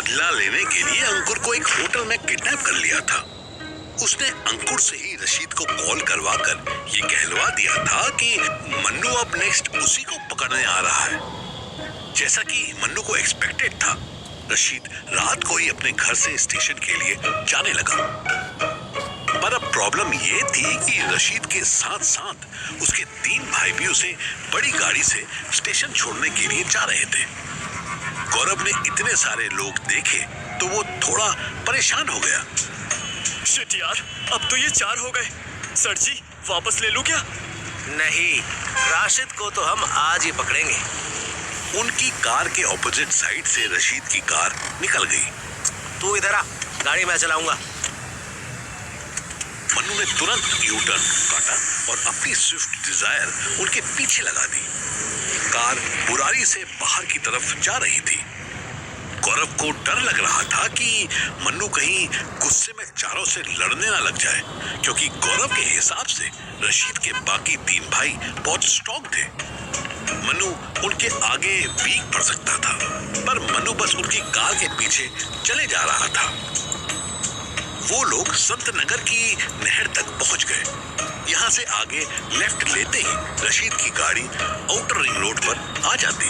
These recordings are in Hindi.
बदला लेने के लिए अंकुर को एक होटल में किडनैप कर लिया था। उसने अंकुर से ही रशीद को कॉल करवाकर ये कहलवा दिया था कि मन्नू अब नेक्स्ट उसी को पकड़ने आ रहा है। जैसा कि मन्नू को एक्सपेक्टेड था, रशीद रात को ही अपने घर से स्टेशन के लिए जाने लगा। पर अब प्रॉब्लम ये थी कि रशीद के साथ साथ उसके 3 भाई भी उसे बड़ी गाड़ी से स्टेशन छोड़ने के लिए जा रहे थे। गौरव ने इतने सारे लोग देखे तो वो थोड़ा परेशान हो गया। शिट यार, अब तो ये 4 हो गए। सर जी, वापस ले लूं क्या? नहीं, राशिद को तो हम आज ही पकड़ेंगे। उनकी कार के ऑपोजिट साइड से रशीद की कार निकल गई। तू इधर आ, गाड़ी मैं चलाऊंगा। मन्नू ने तुरंत यू टर्न काटा और अपनी स्विफ्ट डिजायर उनके पीछे लगा दी। कार बुरारी से बाहर की तरफ जा रही थी। गौरव को डर लग रहा था कि मन्नू कहीं गुस्से में चारों से लड़ने ना लग जाए, क्योंकि गौरव के हिसाब से रशीद के बाकी 3 भाई बहुत स्ट्रॉन्ग थे। मन्नू उनके आगे वीक पड़ सकता था, पर मन्नू बस उनकी कार के पीछे चले जा रहा था। वो लोग संत नगर की नहर तक पहुंच गए। यहाँ से आगे लेफ्ट लेते ही रशीद की गाड़ी आउटर रिंग रोड पर आ जाती।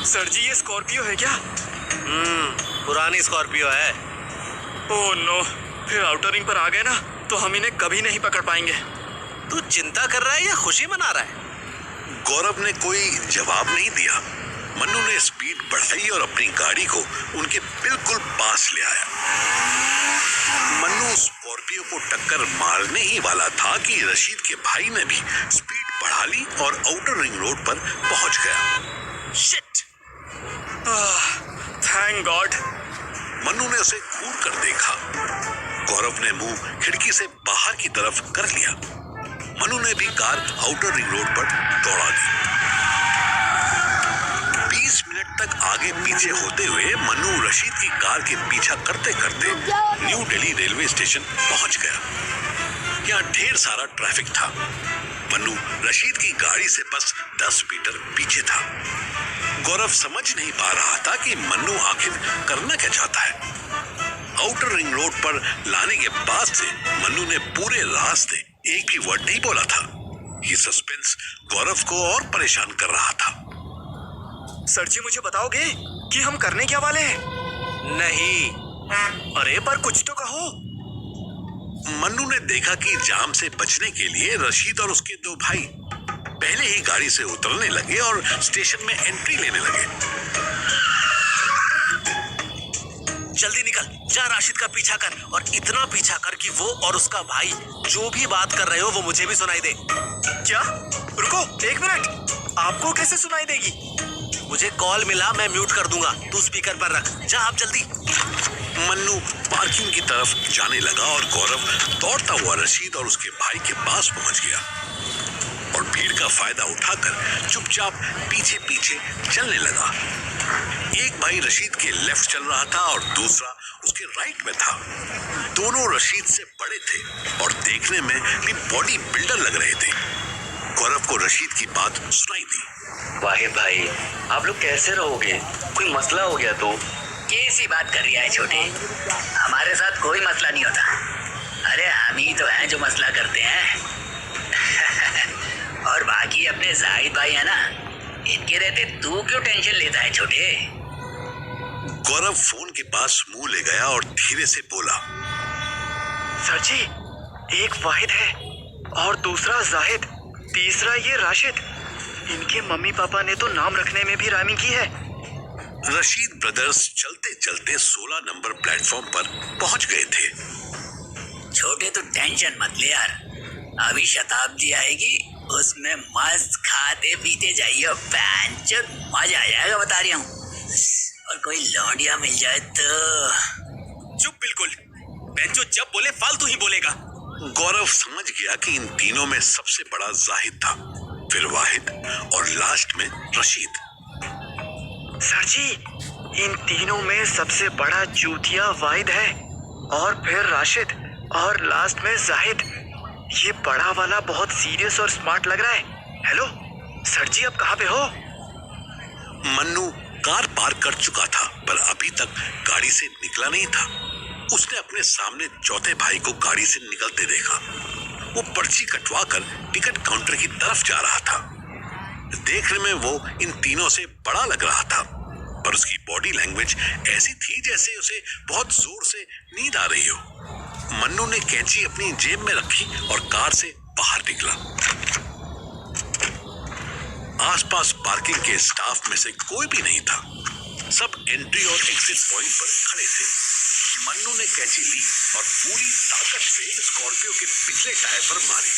सर जी, ये स्कॉर्पियो है क्या? पुरानी स्कॉर्पियो है। ओह नो, फिर आउटर रिंग पर आ गए ना तो हम इन्हें कभी नहीं पकड़ पाएंगे। तू चिंता कर रहा है या खुशी मना रहा है? गौरव ने कोई जवाब नहीं दिया। मन्नू ने स्पीड बढ़ाई और अपनी गाड़ी को उनके बिल्कुल पास ले आया। मन्नू स्कॉर्पियो को टक्कर मारने ही वाला था कि रशीद के भाई ने भी स्पीड बढ़ा ली और आउटर रिंग रोड पर पहुंच गया। शिट! Thank God. मन्नू ने उसे घूर कर देखा। गौरव ने मुंह खिड़की से बाहर की तरफ कर लिया। मन्नू ने भी कार आउटर रिंग रोड पर दौड़ा दी। 20 मिनट तक आगे पीछे होते हुए मन्नू रशीद की कार के पीछा करते करते न्यू दिल्ली रेलवे स्टेशन पहुंच गया। यहाँ ढेर सारा ट्रैफिक था। मन्नू रशीद की गाड़ी से बस 10 मीटर पीछे था। गौरव समझ नहीं पा रहा था कि मन्नू आखिर करना क्या चाहता है। आउटर रिंग रोड पर लाने के बाद से मन्नू ने पूरे रास्ते एक भी वर्ड नहीं बोला था। ये सस्पेंस गौरव को और परेशान कर रहा था। सर जी, मुझे बताओगे कि हम करने क्या वाले हैं? नहीं। अरे पर कुछ तो कहो। मन्नू ने देखा कि जाम से बचने के लिए रशीद और उसके 2 भाई पहले ही गाड़ी से उतरने लगे और स्टेशन में एंट्री लेने लगे। जल्दी निकल, जा राशिद का पीछा कर और इतना पीछा कर कि वो और उसका भाई जो भी बात कर रहे हो वो मुझे भी सुनाई दे। क्या? रुको 1 मिनट, आपको कैसे सुनाई देगी? मुझे कॉल मिला, मैं म्यूट कर दूंगा, तू स्पीकर पर रख। जा आप जल्दी। मन्नू पार्किंग की तरफ जाने लगा और गौरव दौड़ता हुआ रशीद और उसके भाई के पास पहुंच गया और भीड़ का फायदा उठाकर चुपचाप पीछे पीछे चलने लगा। एक भाई रशीद के लेफ्ट चल रहा था और दूसरा उसके राइट में था। दोनों रशीद से बड़े थे और देखने में भी बॉडी बिल्डर लग रहे थे। गौरव को रशीद की बात सुनाई दी। वाहिद भाई, आप लोग कैसे रहोगे? कोई मसला हो गया तो? कैसी बात कर रहा है छोटे? हमारे साथ कोई मसला नहीं होता। अरे हम ही तो हैं जो मसला करते हैं। और बाकी अपने जाहिद भाई है ना, इनके रहते तू क्यों टेंशन लेता है छोटे? गौरव फोन के पास मुंह ले गया और धीरे से बोला, सर जी, एक वाहिद है और दूसरा जाहिद, तीसरा ये राशिद। इनके मम्मी पापा ने तो नाम रखने में भी राइमिंग की है। रशीद ब्रदर्स चलते चलते 16 नंबर प्लेटफॉर्म पर पहुंच गए थे। छोटे तो टेंशन मत ले यार, अभी शताब्दी आएगी, उसमें मस्त खाते पीते जाइए, पैंचर मजा आ जाएगा, बता रही हूँ। और कोई लौंडिया मिल जाए तो। चुप बिल्कुल, बेंचो जब बोले फालतू ही बोलेगा। गौरव समझ गया कि इन तीनों में सबसे बड़ा जाहिद था, फिर वाहिद और लास्ट में रशीद। सर जी, इन तीनों में सबसे बड़ा चूतिया वाहिद है और फिर राशिद और लास्ट में जाहिद। ये बड़ा वाला बहुत सीरियस और स्मार्ट लग रहा है। हेलो सर जी, आप कहाँ पे हो? मन्नू कार पार्क कर चुका था, पर अभी तक गाड़ी से निकला नहीं था। उसने अपने सामने चौथे भाई को गाड़ी से निकलते देखा। वो पर्ची कटवा कर टिकट काउंटर की तरफ जा रहा था। देखने में वो इन तीनों से बड़ा लग रहा था, पर उसकी बॉडी लैंग्वेज ऐसी थी जैसे उसे बहुत जोर से नींद आ रही हो। मन्नू ने कैंची अपनी जेब में रखी और कार से बाहर निकला। आसपास पार्किंग के स्टाफ में से कोई भी नहीं था। सब एंट्री और एग्जिट पॉइंट पर खड़े थे। मन्नू ने कैंची ली और पूरी ताकत से स्कॉर्पियो के पिछले टायर पर मारी।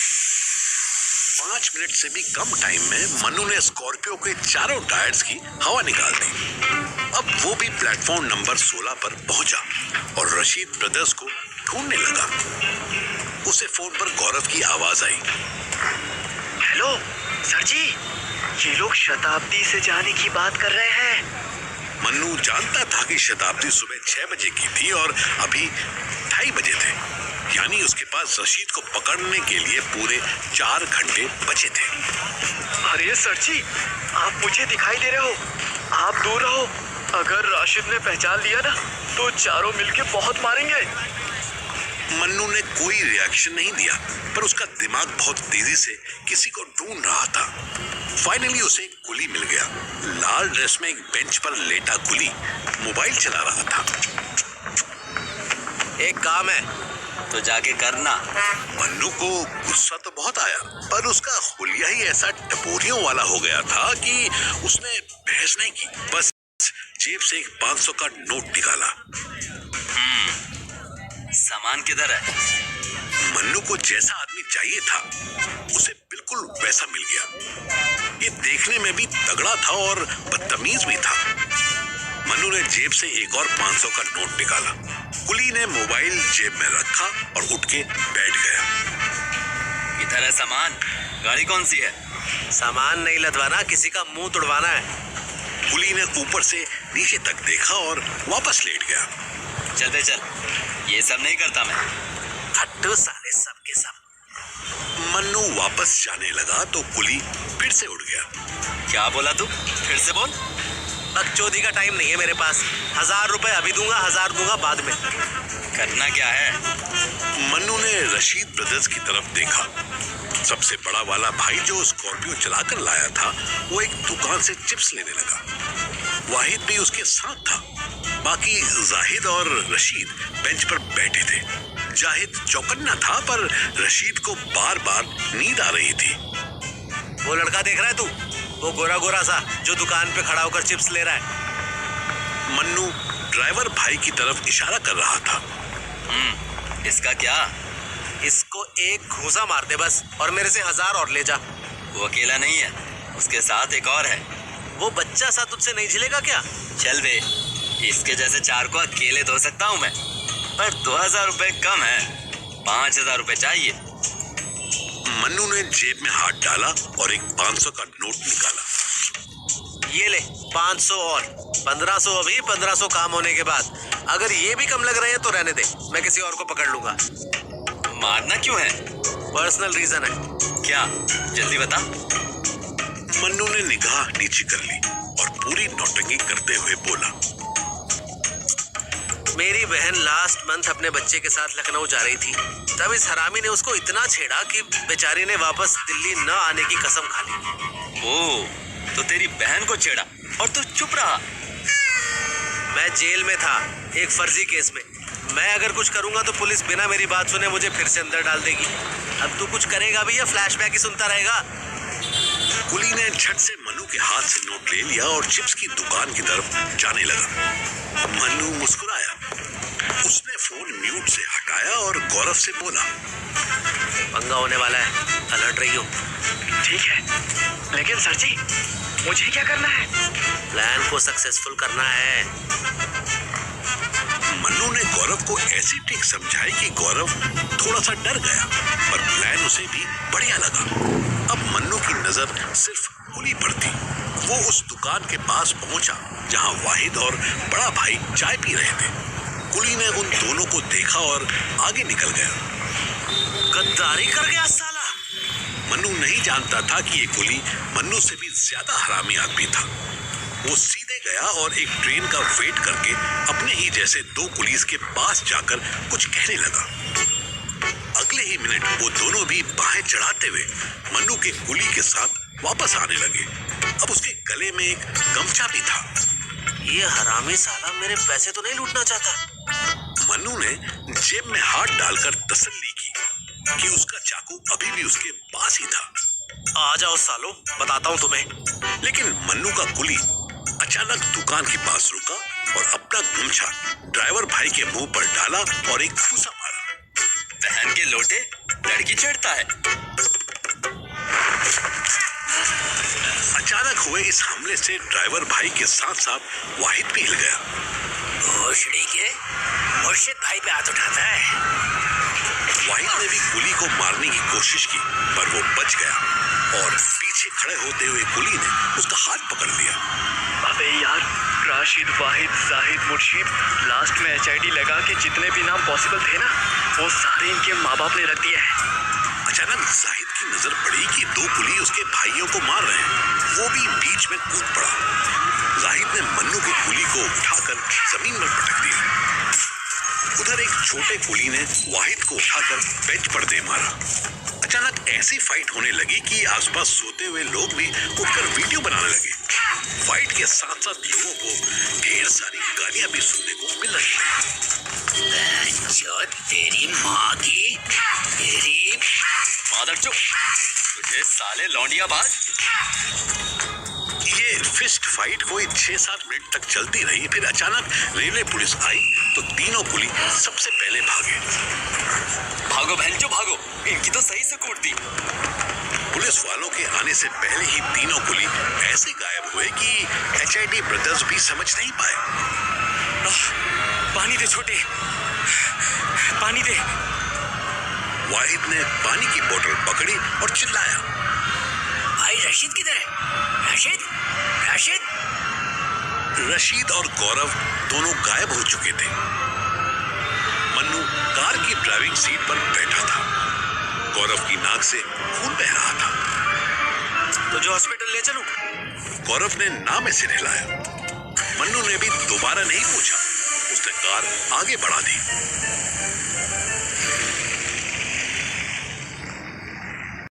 5 मिनट से भी कम टाइम में मन्नू ने स्कॉर्पियो के चारों टायर्स की हवा निकाल दी। अब वो भी प्लेटफॉर्म नंबर 16 पर पहुंचा और रशीद ब्रदर्स को ढूंढने लगा। उसे फोन पर गौरव की आवाज आई। हेलो सर जी, ये लोग शताब्दी से जाने की बात कर रहे हैं। मन्नू जानता था कि शताब्दी सुबह 6 बजे की थी और अभी 2:30 बजे थे, यानी उसके पास रशीद को पकड़ने के लिए पूरे 4 घंटे बचे थे। अरे सर जी, आप मुझे दिखाई दे रहे हो, आप दूर रहो। अगर राशिद ने पहचान लिया ना तो चारों मिलके बहुत मारेंगे। मन्नू ने कोई रिएक्शन नहीं दिया, पर उसका दिमाग बहुत तेजी से किसी को ढूंढ रहा था। फाइनली उसे एक कुली मिल गया। लाल ड्रेस में एक बेंच पर लेटा कुली मोबाइल चला रहा था। एक काम है तो जाके करना। मन्नू को गुस्सा तो बहुत आया, पर उसका हुलिया ही ऐसा टपोरियों वाला हो गया था कि उसने बहस नहीं की। बस जेब से एक 500 का नोट निकाला। सामान किधर है? मन्नू को जैसा आदमी चाहिए था उसे बिल्कुल वैसा मिल गया। ये देखने में भी तगड़ा था और बदतमीज भी था। मन्नू ने जेब से एक और 500 का नोट निकाला। कुली ने मोबाइल जेब में रखा और उठ के बैठ गया। इधर है सामान। गाड़ी कौन सी है? सामान नहीं लदवाना, किसी का मुंह तुड़वाना है। कुली ने ऊपर से नीचे तक देखा और वापस लेट गया। चल बे चल, ये सब नहीं करता मैं। फट्टू साले सब के सब। मन्नू वापस जाने लगा तो कुली फिर से उठ गया। क्या बोला तू? फिर से बोल। बकचोदी का टाइम नहीं है मेरे पास। 1000 रुपए अभी दूंगा, 1000 दूंगा बाद में। करना क्या है? मन्नू ने रशीद ब्रदर्स की तरफ देखा। सबसे बड़ा वाला भाई जो स्कॉर्पियो चलाकर लाया था वो एक दुकान से चिप्स लेने लगा। वाहिद भी उसके साथ था। बाकी जाहिद और रशीद बेंच पर बैठे थे। जाहिद चौकन्ना था, पर रशीद को बार बार नींद आ रही थी। वो लड़का देख रहा है तू? वो गोरा गोरा सा जो दुकान पे खड़ा होकर चिप्स ले रहा है। मन्नू ड्राइवर भाई की तरफ इशारा कर रहा था। इसका क्या? इसको एक घूंसा मार दे बस, और मेरे से 1000 और ले जा। वो अकेला नहीं है, उसके साथ एक और है। वो बच्चा सा तुझसे नहीं झिलेगा क्या? चल बे, इसके जैसे 4 को अकेले धो सकता हूँ मैं। पर 2000 रुपए कम है, 5000 रुपए चाहिए। मन्नू ने जेब में हाथ डाला और एक 500 का नोट निकाला। ये ले 500 और 1500 अभी, 1500 काम होने के बाद। अगर ये भी कम लग रहे हैं तो रहने दे, मैं किसी और को पकड़ लूंगा। मारना क्यों है? पर्सनल रीजन है। क्या? जल्दी बता। मन्नू ने निगाह नीचे कर ली और पूरी नौटंकी करते हुए बोला। मेरी बहन लास्ट मंथ अपने बच्चे के साथ लखनऊ जा रही थी। तब इस हरामी ने उसको इतना छेड़ा कि बेचारी ने वापस दिल्ली न आने की कसम खा ली। ओह, तो तेरी बहन को छेड़ा और तू चुप रहा? मैं जेल में था एक फर्जी केस में। मैं अगर कुछ करूंगा तो पुलिस बिना मेरी बात सुने मुझे फिर से अंदर डाल देगी। अब तू कुछ करेगा भी या फ्लैशबैक ही सुनता रहेगा? कुली ने झट से मन्नू के हाथ से नोट ले लिया और चिप्स की दुकान की तरफ जाने लगा। मन्नू मुस्कुराया। उसने फोन म्यूट से हटाया और गौरव से बोला, पंगा होने वाला है, अलर्ट रहियो। ठीक है, लेकिन सर जी मुझे क्या करना है? प्लान को सक्सेसफुल करना है। मन्नू ने गौरव को ऐसी ट्रिक समझाई कि गौरव थोड़ा सा डर गया, पर प्लान उसे भी बढ़िया लगा। अब मन्नू की नजर सिर्फ कुली पर थी। वो उस दुकान के पास पहुंचा जहां वाहिद और बड़ा भाई चाय पी रहे थे। कुली ने उन दोनों को देखा और आगे निकल गया। गद्दारी कर गया साला। मन्नू नहीं जानता था कि ये कुली मन्नू से भी ज्यादा हरामी आदमी था। वो सीधे गया और एक ट्रेन का वेट करके अपने ही जैसे दो पुलिस के पास जाकर कुछ कहने लगा। अगले ही मिनट वो दोनों भी बाहें चढ़ाते हुए मन्नू के कुली के साथ वापस आने लगे। अब उसके गले में एक गमछा भी था। ये हरामी साला मेरे पैसे तो नहीं लूटना चाहता। मन्नू ने जेब में हाथ डालकर तसल्ली की कि उसका चाकू अभी भी उसके पास ही था। आ जाओ सालो, बताता हूँ तुम्हें। लेकिन मन्नू का कुली अचानक दुकान के पास रुका और अपना गमछा ड्राइवर भाई के मुंह पर डाला और एक घूसा मारा। बहन के लोटे लड़की चढ़ता है। अचानक हुए इस हमले से ड्राइवर भाई के साथ साथ वाहिद भी हिल गया। भोसड़ी के मुर्शिद भाई पे हाथ उठाता है। वाहिद ने भी कुली को मारने की कोशिश की, पर वो बच गया और पीछे खड़े होते हुए कुली ने उसका हाथ पकड़ लिया। अबे यार, राशिद, वाहिद, जाहिद, मुर्शीद, लास्ट में HID लगा के जितने भी नाम पॉसिबल थे ना, वो सारे इनके माँ बाप ने रख दिया है। अचानक जाहिद की नजर पड़ी कि दो कुली उसके भाइयों को मार रहे हैं। वो भी बीच में कूद पड़ा। जाहिद ने मन्नू की कुली को उठाकर जमीन पर पटक दिया। उधर एक छोटे कुली ने वाहिद को उठाकर बेंच पर दे मारा। अचानक ऐसी फाइट होने लगी कि आसपास सोते हुए लोग भी उठकर वीडियो बनाने लगे। फाइट के साथ साथ लोगों को ढेर सारी गालियां भी सुनने को मिल रही थी। जो तेरी माँ की, तेरी मादर चुप, तुझे साले लौंडिया बाज। ये फिस्ट फाइट कोई 6-7 मिनट तक चलती रही। फिर अचानक रेलवे पुलिस आई तो तीनों कुली सबसे पहले भागे। भागो बहनचो भागो, इनकी तो सही से कूट दी। पुलिस वालों के आने से पहले ही तीनों कुली ऐसे गायब हुए कि HID ब्रदर्स भी समझ नहीं पाए। पानी दे छोटे, पानी दे। वाहिद ने पानी की बोतल पकड़ी और चिल्लाया। भाई रशीद किधर है? रशीद, रशीद। रशीद और गौरव दोनों गायब हो चुके थे। मन्नू कार की ड्राइविंग सीट पर बैठा था। गौरव की नाक से खून बह रहा था। तो जो हॉस्पिटल ले चलूं? गौरव ने ना में सिर हिलाया। मन्नू ने भी दोबारा नहीं पूछा। उसने कार आगे बढ़ा दी।